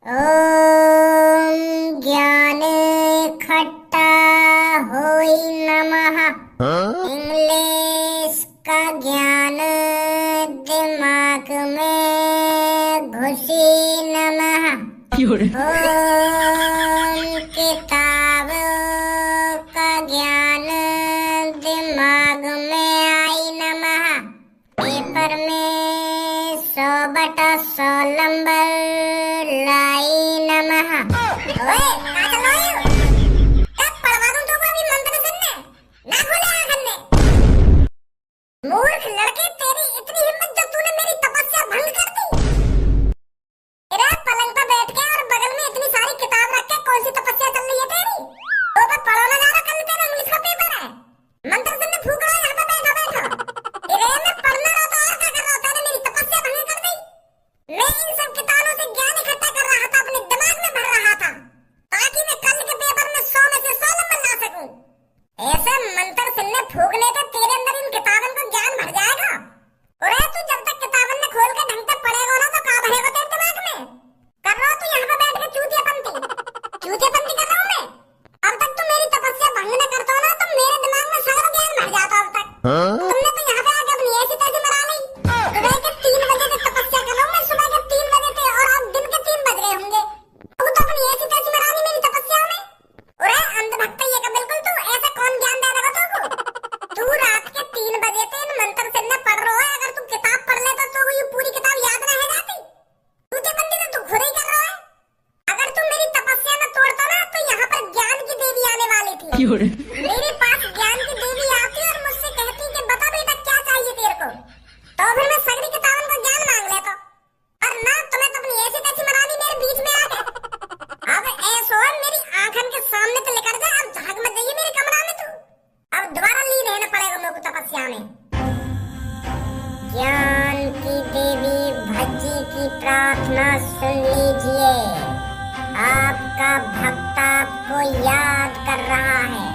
ओम ज्ञान खट्टा होई नमः। इंग्लिश का ज्ञान दिमाग में घुसी नमः। ओम किताब का ज्ञान दिमाग में आई नमः। पेपर में 100/100 नंबर लाई नमः। ओए कहाँ चल रहे हो? कब पढ़वा दूं तुमको अभी मंत्र सुनने? ना खोले आँखन ने। मूर्ख लड़के, तेरी इतनी हिम्मत जो तूने मेरी तपस्या भंग कर दी। तेरा पलंग पर बैठ के और बगल में इतनी सारी किताब रख के कौन सी तपस्या चल रही है तेरी? तो मैं पढ़ो ना जा रहा, कल तेरा इंग्लिश का पेपर है। मंत्र सुनने फूक रहा है यहाँ पे बैठा बैठा। तेरे में पढ़ना रहा तो और क्या कर रहा होता है? मेरी तपस्या भंग कर दी। मैं इन सब किताबों से ज्ञान इकट्ठा कर रहा था, अपने दिमाग में भर रहा था ताकि मैं कल के पेपर में 100 में से 100 नंबर ला सकूं। ऐसे मंत्र सुनने फूकने से तेरे अंदर इन किताबन को ज्ञान भर जाएगा। और तू जब तक किताबन में खोल के ढंग से पढ़ेगा ना तो कहाँ भरेगा तेरे दिमाग में? कर रहा तू यहाँ पे बैठ के चूतियापंती कर रहा हूँ मैं। अब तक तू मेरी तपस्या भंग न करता ना तो मेरे दिमाग में सारा ज्ञान भर जाता अब तक। तुमने तो यहाँ पे आके अपनी ऐसी तैसी मरा ली। सुबह के 3 बजे से तपस्या कर रहा हूँ मैं, सुबह के 3 बजे से, और अब दिन के 3 बज गए होंगे। तू तो अपनी ऐसी तैसी मरा ली मेरी तपस्या में। और अंधभक्त ही है का बिल्कुल तू। ऐसा कौन ज्ञान दे देगा तुमको? तू रात के 3 बजे से इन मंत्र सुनने पढ़ रहा है। अगर तू किताब पढ़ लेता तो ये पूरी किताब याद रह जाती। चूतियापंती तो तू खुद ही कर रहा है। अगर तू मेरी तपस्या न तोड़ता ना तो यहाँ पर ज्ञान की देवी आने वाली थी। मेरे पास ज्ञान की देवी आती और मुझसे कहती कि बता बेटा क्या चाहिए तेरे को, तो फिर मैं सगरी किताबन को ज्ञान मांग लेता। और ना तुम्हें तो अपनी ऐसी तैसी मरा दी मेरे बीच में आके। अब ऐसा मेरी आंखन के सामने तो निकल जा। अब झाग मत जाइए मेरे कमरा में तू। अब दोबारा लीन रहना पड़ेगा मेरे को तपस्या में। ज्ञान की देवी भज्जी की प्रार्थना सुन लीजिए। आपका भक्त आपको याद कर रहा है।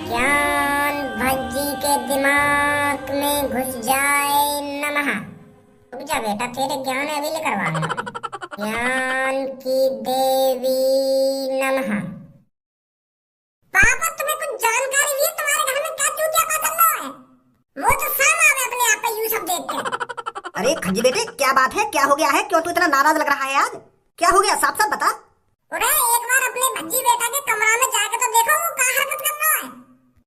ज्ञान भज्जी के दिमाग में घुस जाए नमः। रुक जा बेटा, तेरे ज्ञान अभी ले करवा दूंगा। ज्ञान की देवी नमः। पापा तुम्हें कुछ जानकारी हुई? तुम्हारे घर में क्या चूतियापा चल रहा है? वो तो साम आवे अपने आप पे यूं सब देख के। अरे खज्जी बेटे, क्या बात है? क्या हो गया है? क्यों तू इतना नाराज लग रहा है आज? क्या हो गया? साफ साफ बता। अरे एक बार अपने भज्जी बेटा के कमरा में जाके तो देखो वो क्या हरकत कर रहा है।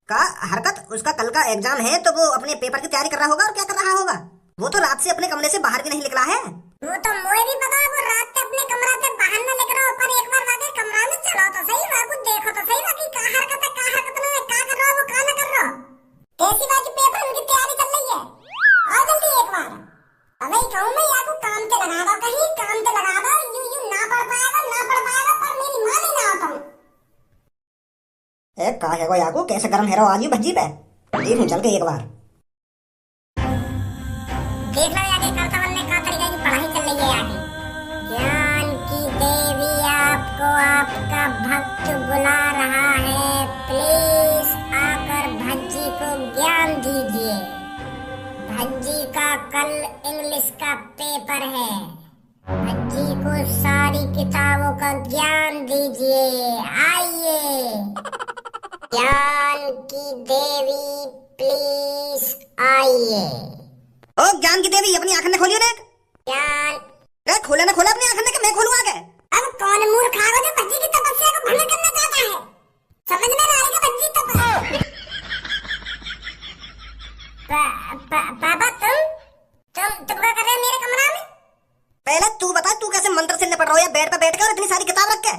का हरकत? उसका कल का एग्जाम है तो वो अपने पेपर की तैयारी कर रहा होगा। और क्या कर रहा होगा? वो तो रात से अपने कमरे से बाहर भी नहीं निकला है। वो तो मुझे भी पता है वो रात से अपने कमरा से बाहर न निकला हो, पर एक बार वाके कमरा में चलो तो सही, वहाँ कुछ देखो तो सही कि क्या हरकत है, क्या हरकत नहीं है, क्या कर रहा है वो, क्या न कर रहा। कैसी बात पेपर उनकी तैयारी चल रही है। आओ जल्दी एक बार। अबे कहूँ मैं या को काम पे लगा दो, कहीं काम पे लगा दो। यूं ना पढ़ पाएगा पर मेरी माँ नहीं ना तुम। ए का है वो याकू? कैसे गरम है रहो आज भज्जी पे? देखूं चल के एक बार। देख लो आगे कर्तव्य ने क्या तरीके की पढ़ाई चल रही है आगे। ज्ञान की देवी आपको आपका भक्त बुला रहा है। प्लीज आकर भज्जी को ज्ञान दीजिए। भज्जी का कल इंग्लिश का पेपर है। भज्जी को सारी किताबों का ज्ञान दीजिए। आइए ज्ञान की देवी प्लीज आइए। ओ ज्ञान की देवी, अपनी आंखें खोलियो ने। ज्ञान खोले ना खोले अपनी आंखें के मैं खोलूं आगे। अब कौन मूर्ख आगे जो भज्जी की तपस्या को भंग करना चाहता है? समझ में ना आएगा भज्जी तपस्या। पापा तुम क्या कर रहे हो मेरे कमरा में? पहले तू बता, तू कैसे मंत्र सुनने पड़ रहा हो या बेड पे बैठ के और इतनी सारी किताब रख के?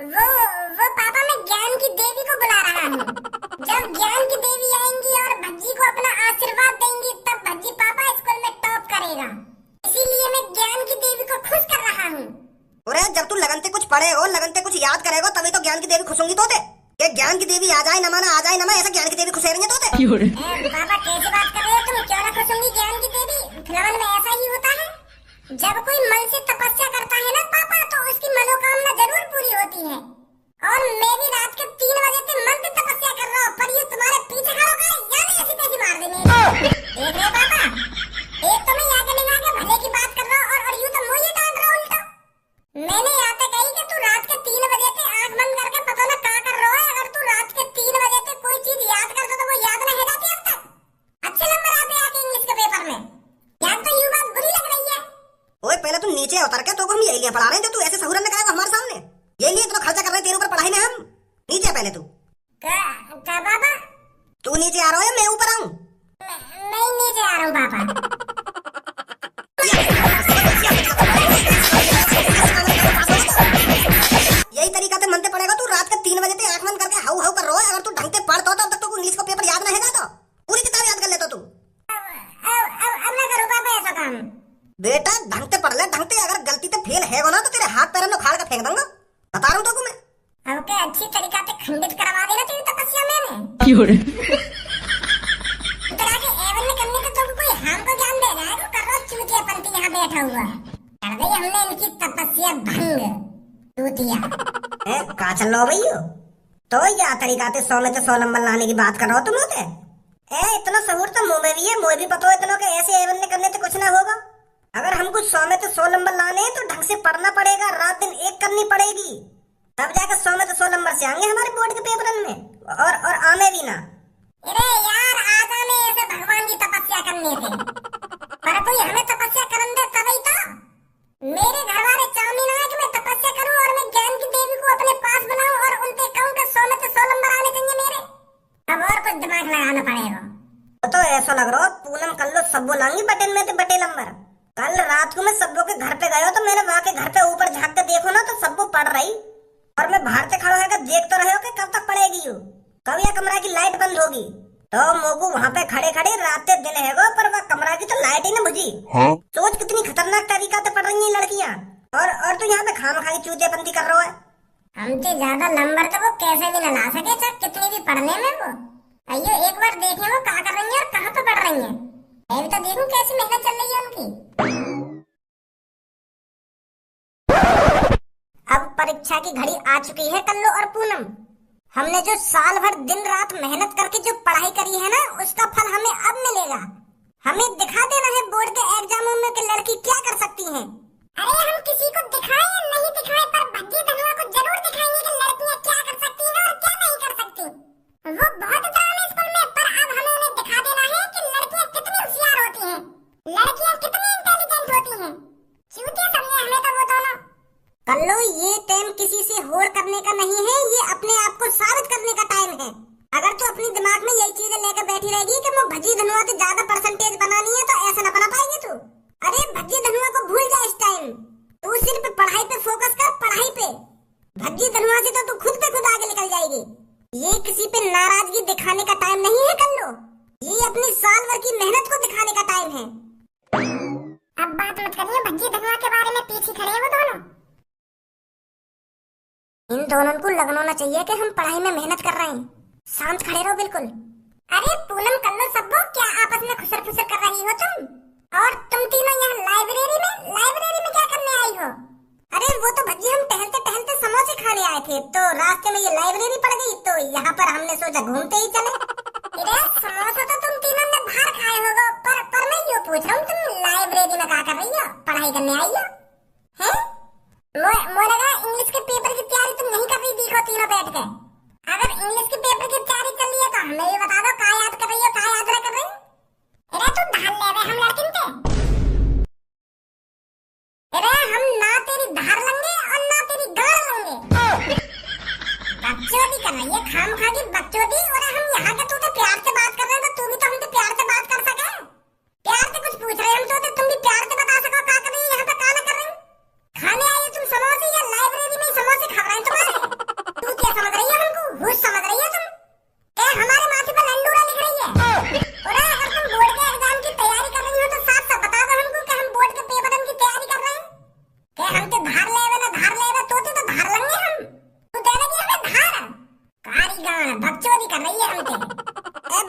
वो पापा मैं ज्ञान की देवी को बुला रहा हूँ। जब ज्ञान की देवी आएंगी और भज्जी को अपना आशीर्वाद देंगी तब भज्जी पापा स्कूल में टॉप करेगा। इसीलिए मैं ज्ञान की देवी को खुश कर रहा हूँ। अरे जब तू लगन से कुछ पढ़ेगा, लगन से कुछ याद करेगा तभी तो ज्ञान की देवी खुश होंगी। तो ये ज्ञान की देवी आ जाए न माना, आ जाए न माना, ऐसा ज्ञान की देवी खुश रहेंगे। तो पापा कैसी बात कर रहे हो तुम? क्यों ना खुश होंगी ज्ञान की देवी? फिलहाल में ऐसा ही होता है। जब कोई मन से तपस्या करता है ना पापा तो उसकी मनोकामना जरूर पूरी होती है। और मैं भी रात के 3 बजे से मन से तपस्या कर रहा हूँ, पर ये तुम्हारे पीछे खड़ा होगा यानी ऐसी तैसी मार देंगे। देख रहे पापा, एक तो मैं यहाँ के निगाह के भले की बात कर रहा हूँ और यूं तो मुझे डांट रहा हूँ उल्टा। मैंने यहाँ तक नीचे उतर के तो हम यही लिए पढ़ा रहे हैं जो तू ऐसे सहूरन में करेगा हमारे सामने। यही लिए इतना खर्चा कर रहे हैं तेरे ऊपर पढ़ाई में हम। नीचे पहले तू क्या पापा? तू नीचे आ रहा है मैं ऊपर आऊं? मैं नीचे आ रहा हूँ पापा। यही तरीका से मनते पड़ेगा। तू रात के 3 बजे तक आंख बंद करके हाउ हाउ कर रहा है। अगर तू ढंग से पढ़ता तब तक तो इंग्लिश का पेपर याद नहीं जाता। पूरी किताब याद कर लेता तू। अब ना करो पापा ऐसा काम। बेटा ढंग से पढ़ ले, ढंग से। अगर गलती से फेल है ना तो तेरे हाथ पैर में उखाड़ के फेंक दूंगा। बता रहा हूँ तो मैं। अब क्या अच्छी तरीका से खंडित करवा देना तेरी तपस्या मैंने। तेरा के एवन में करने तो तुम कोई हमको ज्ञान दे रहा है। तो कर रो चूतियापंती यहाँ बैठा हुआ। कर दी हमने इनकी तपस्या भंग। चूतिया कहाँ चल रहा हो भैया? तो या तरीका से 100 में से 100 नंबर लाने की बात कर रहा हो तुम होते? इतना सहूर तो मुंह में भी है। मुझे भी पता हो इतना के ऐसे एवन करने से कुछ ना होगा। अगर हमको 100 में से 100 नंबर लाने हैं तो ढंग से पढ़ना पड़ेगा। रात दिन एक करनी पड़ेगी, तब जाकर 100 में से 100 नंबर से आएंगे हमारे बोर्ड के पेपर में। और आमे भी ना। अरे यार आजा में ऐसे भगवान की तपस्या करने से। पर कोई हमें तपस्या करने दे तभी तो। मेरे घर वाले चाउमीन आए कि मैं तपस्या करूं और मैं ज्ञान की देवी को अपने पास बनाऊं और उनसे कहूं कि 100 में से 100 नंबर आने चाहिए मेरे। अब और कुछ दिमाग लगाना पड़ेगा। तो ऐसा लग रहा हो पूनम कल लो सब बोलांगी बटन में तो बटे नंबर। कल रात को मैं सबो के घर पे गया तो मैंने वहाँ के घर पे ऊपर झाँक के देखो ना तो सबको पढ़ रही। और मैं बाहर से खड़ा होकर देख तो रहे हो कि कब तक पढ़ेगी यू। कब यह कमरा की लाइट बंद होगी? तो मोगू वहाँ पे खड़े खड़े रात दिन है पर वह कमरा की तो लाइट ही न बुझी। सोच कितनी खतरनाक तरीका से पढ़ रही है लड़कियाँ। और तू यहाँ पे खामखा की चूतियापंती कर रहा है। हमसे ज्यादा नंबर तो वो कैसे भी न ला सके चाहे कितनी भी पढ़ने में वो। आइए एक बार देखें वो क्या कर रही है और कहाँ पे पढ़ रही है। मैं भी तो देखूं कैसी मेहनत चल रही है उनकी। अब परीक्षा की घड़ी आ चुकी है कल्लू और पूनम। हमने जो साल भर दिन रात मेहनत करके जो पढ़ाई करी है ना उसका फल हमें अब मिलेगा। हमें दिखा देना है बोर्ड के एग्जामों में कि लड़की क्या कर सकती है। अरे हम किसी को दिखाए या नहीं दिखाए पर भज्जी धनुआ को जरूर दिखाएंगे कि लड़कियां क्या कर सकती हैं और क्या नहीं कर सकती। वो बहुत डरावने स्कूल में, पर अब हमें उन्हें दिखा देना है कि लड़कियां कितनी होशियार होती हैं, लड़कियां कितनी इंटेलिजेंट होती हैं। चूतिया समझे हमें तो वो दोनों। कल्लो ये टाइम किसी से होड़ करने का नहीं है, ये अपने आप को साबित करने का टाइम है। अगर तू अपनी दिमाग में यही चीजें लेकर बैठी रहेगी कि मैं भज्जी धनुआ से ज्यादा परसेंटेज बनानी है तो ऐसा न बना पाएगी तू। अरे भज्जी धनुआ को भूल जा इस टाइम। तू सिर्फ पढ़ाई पे फोकस कर, पढ़ाई पे। भज्जी धनुआ से तो तू खुद पे खुद आगे निकल जाएगी। ये किसी पे नाराजगी दिखाने का टाइम नहीं है कल्लो, ये अपनी साल भर की मेहनत को दिखाने का टाइम है। अब बात मत करिए भज्जी धनुआ के बारे में, पीछे खड़े हैं वो दोनों। इन दोनों को लगना होना चाहिए कि हम पढ़ाई में मेहनत कर रहे हैं। शांत खड़े रहो बिल्कुल। अरे पूनम कल्लो सब्बो क्या आपस में खुसर फुसर कर रही हो तुम? और तुम तीनों यहाँ लाइब्रेरी में क्या करने आई हो? अरे वो तो भज्जी हम टहलते टहलते समोसे खाने आए थे तो रास्ते में ये लाइब्रेरी पड़ गई तो यहाँ पर हमने सोचा घूमते ही चले। अरे समोसा तो तुम तीनों ने बाहर खाए होगा, पर मैं ये पूछ रहा हूँ तुम लाइब्रेरी में क्या कर रही हो? पढ़ाई करने आई हो? हैं? मोलगा इंग्लिश के पेपर की तैयारी तुम नहीं कर रही दिखो तीनों बैठ के। अगर इंग्लिश के पेपर की तैयारी चल रही है तो हमें ये बता दो क्या याद कर रही हो, क्या याद कर रही हो? अरे तू ढाल ले रहे हम लड़किन पे। अरे हम ना तेरी धार लेंगे और ना तेरी गाड़ लेंगे। बकचोदी कर रही है खामखा की बकचोदी। और हम यहाँ के तू तो प्यार से बात कर रहे हैं तो तू भी तो हमसे प्यार से बात कर सके। प्यार से कुछ पूछ रहे हैं हम तो तुम भी प्यार से बता सको क्या कर रही है यहाँ पे, क्या कर रही है। खाने आई तुम समोसे या लाइब्रेरी में समोसे खा रहे हैं तुम्हारे? तू क्या समझ रही है हमको? होश समझ रही है तुम? हमारे माथे पर लंडूरा लिख रही है। और अगर तुम बोर्ड के एग्जाम की तैयारी कर रही हो तो साफ साफ बता दो हमको कि हम बोर्ड के पेपर की तैयारी कर रहे हैं। हम तो धार लेवे ना धार लेवे तो धार लेंगे हम। तू दे देगी हमें धार? कारीगार बकचोदी कर रही है हमसे।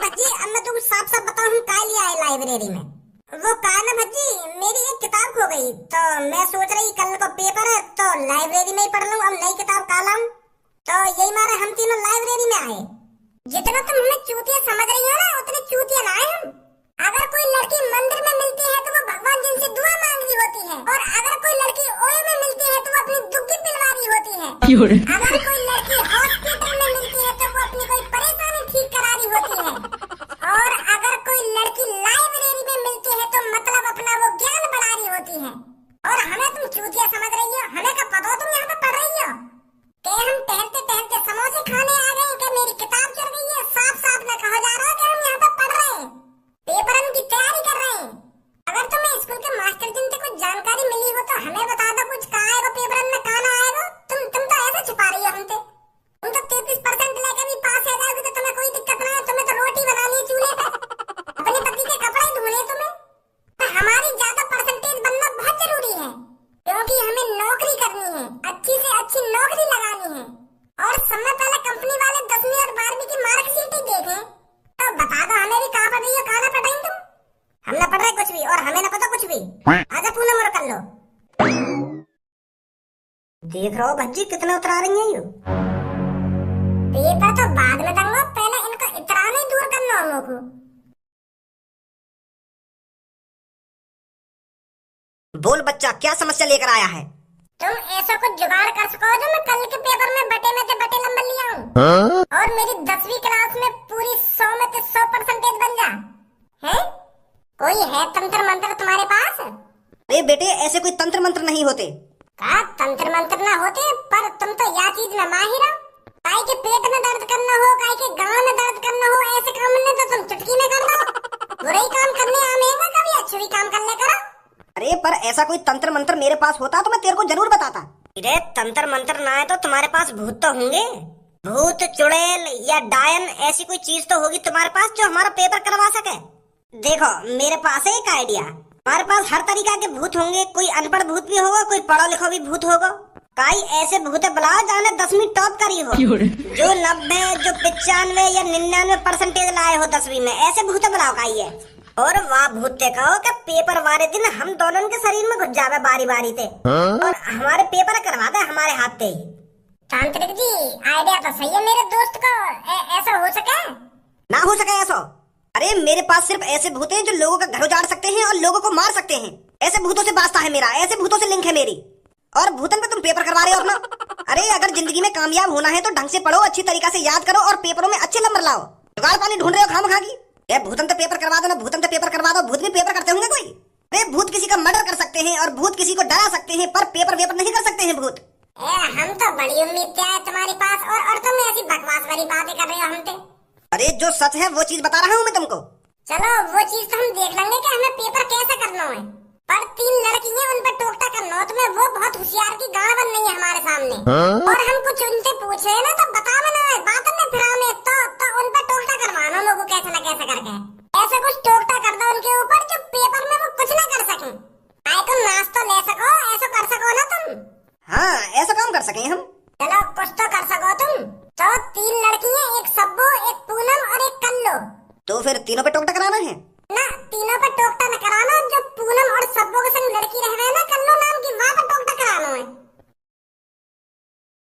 भज्जी अब मैं तुम साफ साफ बताऊं हम क्या लिया है लाइब्रेरी में। वो कहा ना भज्जी मेरी एक किताब खो गई तो मैं सोच रही कल को पेपर है तो लाइब्रेरी में ही पढ़ लूं। अब नई किताब कहाँ लाऊं? तो यही मारे हम तीनों लाइब्रेरी में आए। जितना तुम हमें चूतिया समझ रही हो ना उतनी चूतिया ना है हम। अगर कोई लड़की मंदिर में मिलती है तो वो भगवान जिनसे दुआ मांग रही होती है, और अगर कोई लड़की ओए में मिलती है तो वो अपनी दुखी पिलवा रही होती है। अगर कोई लड़की हॉस्पिटल में मिलती है तो वो अपनी कोई परेशानी ठीक करा रही होती है, और अगर कोई लड़की लाइब्रेरी में मिलती है तो मतलब अपना वो ज्ञान बढ़ा रही होती है। और हमें तुम चूतिया समझ रही हो? हमें क्या पता हो तुम यहाँ पे पढ़ रही हो? कि हम टहलते टहलते समोसे खाने आ गए कि मेरी किताब चल गई है? साफ साफ में कहा जा रहा है कि हम यहाँ पे पढ़ रहे हैं, पेपर की तैयारी कर रहे हैं। अगर तुम्हें स्कूल के मास्टर जी से कुछ जानकारी मिली हो तो हमें बता दो, कुछ कहा आएगा पेपर में, कहा ना आएगा। तुम तो ऐसे छुपा रही हो हमसे। तुम तो 33% लेके भी पास हो जाओगे तो तुम्हें कोई दिक्कत नहीं है। तुम्हें तो रोटी बनानी है चूल्हे पे, अपने पति के कपड़े धोने तुम्हें। तो हमारी ज्यादा परसेंटेज बनना बहुत जरूरी है, क्योंकि हमें नौकरी करनी है, अच्छी से अच्छी नौकरी लगानी है। और समय पहले कंपनी वाले 10वीं और 12वीं की मार्कशीट ही देखें। तो बता दो हमें भी कहाँ पढ़ रही हो, कहाँ ना पढ़ रही तुम? हम ना पढ़ रहे कुछ भी और हमें ना पता कुछ भी। आजा पूनम और कर लो। देख रहे हो भज्जी कितना उतरा रही है ये। पेपर तो बाद में दूंगा, पहले इनका इतराना ही दूर करना हम लोग को। बोल बच्चा, क्या समस्या लेकर आया है? तुम ऐसा कुछ जुगाड़ कर सको जो मैं कल के पेपर में बटे में से बटे नंबर लिया हूँ और मेरी 10वीं क्लास में पूरी 100 में से 100% बन जा। है कोई है तंत्र मंत्र तुम्हारे पास? अरे बेटे, ऐसे कोई तंत्र मंत्र नहीं होते। का तंत्र मंत्र ना होते, पर तुम तो यह चीज में माहिर हो। काय के पेट में दर्द करना हो, काय के गांव में दर्द करना हो, ऐसे काम में तो तुम चुटकी में कर दो। बुरे काम करने आमेगा कभी अच्छे भी काम कर ले करो। अरे पर ऐसा कोई तंत्र मंत्र मेरे पास होता तो मैं तेरे को जरूर बताता। अरे तंत्र मंत्र ना है तो तुम्हारे पास भूत तो होंगे। भूत, चुड़ैल या डायन, ऐसी कोई चीज तो होगी तुम्हारे पास जो हमारा पेपर करवा सके। देखो मेरे पास है एक आइडिया। हमारे पास हर तरीका के भूत होंगे। कोई अनपढ़ भूत भी होगा, कोई पढ़ा लिखा भी भूत होगा। कई ऐसे भूत बुलाओ जाने 10वीं टॉप करी हो, जो 90, जो 95 या 99% लाए हो 10वीं में। ऐसे भूत बुलाओ कई है। और वाह भूत कहो कि पेपर वाले दिन हम दोनों के शरीर में घुस जावे बारी बारी से और हमारे पेपर करवा दे हमारे हाथ से ही। तांत्रिक जी आइडिया तो सही है मेरे दोस्त को। ऐसा हो सके? ना हो सके ऐसा? अरे मेरे पास सिर्फ ऐसे भूत हैं जो लोगों का घर उजाड़ सकते हैं और लोगों को मार सकते हैं। ऐसे भूतों से वास्ता है मेरा, ऐसे भूतों से लिंक है मेरी। और भूतन पे तुम पेपर करवा रहे हो अपना। अरे अगर जिंदगी में कामयाब होना है तो ढंग से पढ़ो, अच्छी तरीका से याद करो और पेपरों में अच्छे नंबर लाओ। जुगाड़ पानी ढूंढ रहे हो खाम खागी। ये भूतन तो पेपर करवा दो ना, भूतन तो पेपर करवा दो। भूत भी पेपर करते होंगे कोई। अरे भूत किसी का मर्डर कर सकते हैं और भूत किसी को डरा सकते हैं, पर पेपर वेपर नहीं कर सकते हैं भूत। हम तो बड़ी उम्मीद है तुम्हारे पास और तुम ऐसी बकवास वाली बातें कर रहे हो हमसे। अरे जो सच है वो चीज बता रहा हूँ मैं तुमको। चलो वो चीज तो हम देख लेंगे कि हमें पेपर कैसे करना है, पर 3 लड़कियां उन पर टोकता करना हो तुम्हें, वो बहुत होशियार की गाड़ बन रही है हमारे सामने। और हम कुछ उनसे पूछ रहे हैं ना तो बता ना बात में फिर हमें तो उन पर टोकता करवाना लोगों कैसे न कैसे करके। ऐसा कुछ टोकता कर दो उनके ऊपर जो पेपर में वो कुछ ना कर सके। आए तुम नाच तो ले सको, ऐसा कर सको ना तुम? हाँ ऐसा काम कर सके हम। चलो कुछ तो कर सको तुम। तो 3 लड़कियां, एक सब्बू, एक पूनम और एक कल्लू। तो फिर तीनों पे टोकटा कराना है ना? तीनों पे टोकटा न कराना, जो पूनम और सब्बू के संग लड़की रह ना कल्लू नाम की, वहां पे टोकटा कराना है।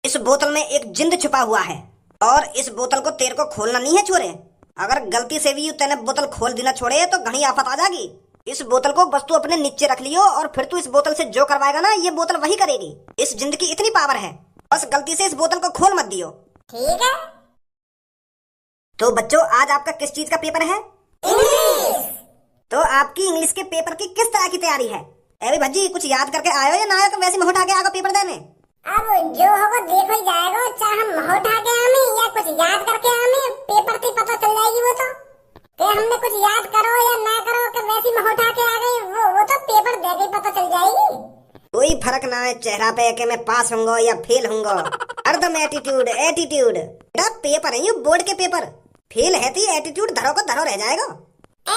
इस बोतल में एक जिंद छुपा हुआ है और इस बोतल को तेरे को खोलना नहीं है छोरे। अगर गलती से भी तेने बोतल खोल देना छोड़े तो घनी आफत आ जाएगी। इस बोतल को बस तू अपने नीचे रख लियो और फिर तू इस बोतल से जो करवाएगा ना ये बोतल वही करेगी। इस जिंद की इतनी पावर है, बस गलती से इस बोतल को खोल मत दियो। ठीक है। तो बच्चों आज आपका किस चीज का पेपर है? इंग्लिश। तो आपकी इंग्लिश के पेपर की किस तरह की तैयारी है? अरे भज्जी कुछ याद करके आयो या ना आयो, वैसे मुंह उठा के आगे पेपर देने? अब जो होगा देखो ही जाएगा, चाहे हम मुंह उठा के आवे या कुछ याद करके आवे, पेपर से पता चल जाएगी वो तो। कि हमने कुछ याद करो या ना करो कि वैसी मुंह उठा के आ गए, वो तो पेपर दे के पता चल जाएगी। कोई फर्क ना है चेहरा पे कि मैं पास होऊंगा या फेल होऊंगा। हरदम एटीट्यूड एटीट्यूड। बेटा पेपर है ये बोर्ड के पेपर, फेल है तो एटीट्यूड धरो को धरो रह जाएगा।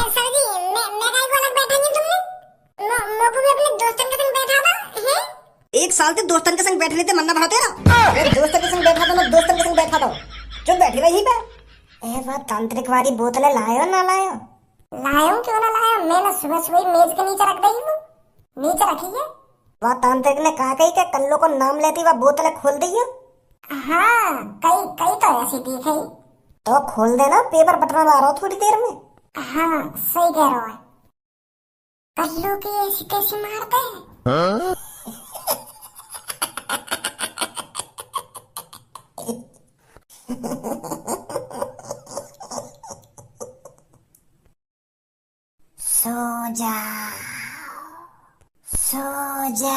सर जी मैं काहे को अलग बैठाएंगे तुमने? मोको भी अपने दोस्तन के संग बैठा था है। एक साल से दोस्तन के संग बैठने ते मन ना भरा तेरा। अरे दोस्तन के संग बैठा था ना, दोस्तन के संग बैठा था, चुप बैठी रही पे। ए वो तांत्रिक वाली बोतलें लायो ना लायो? लायो क्यों ना लायो, मैंने सुबह सुबह मेज के नीचे रख दी हूँ, नीचे रखी है। वह तांत्रिक ने कहा कही के कल्लू को नाम लेती वह बोतलें खोल दी है। हाँ कई तो ऐसी दिख है। तो खोल देना, पेपर बटना आ रहा हो थोड़ी देर में। हाँ सही कह रहा है। कल्लू की ऐसी कैसी मारते हैं? सो जाओ, सो सो जा।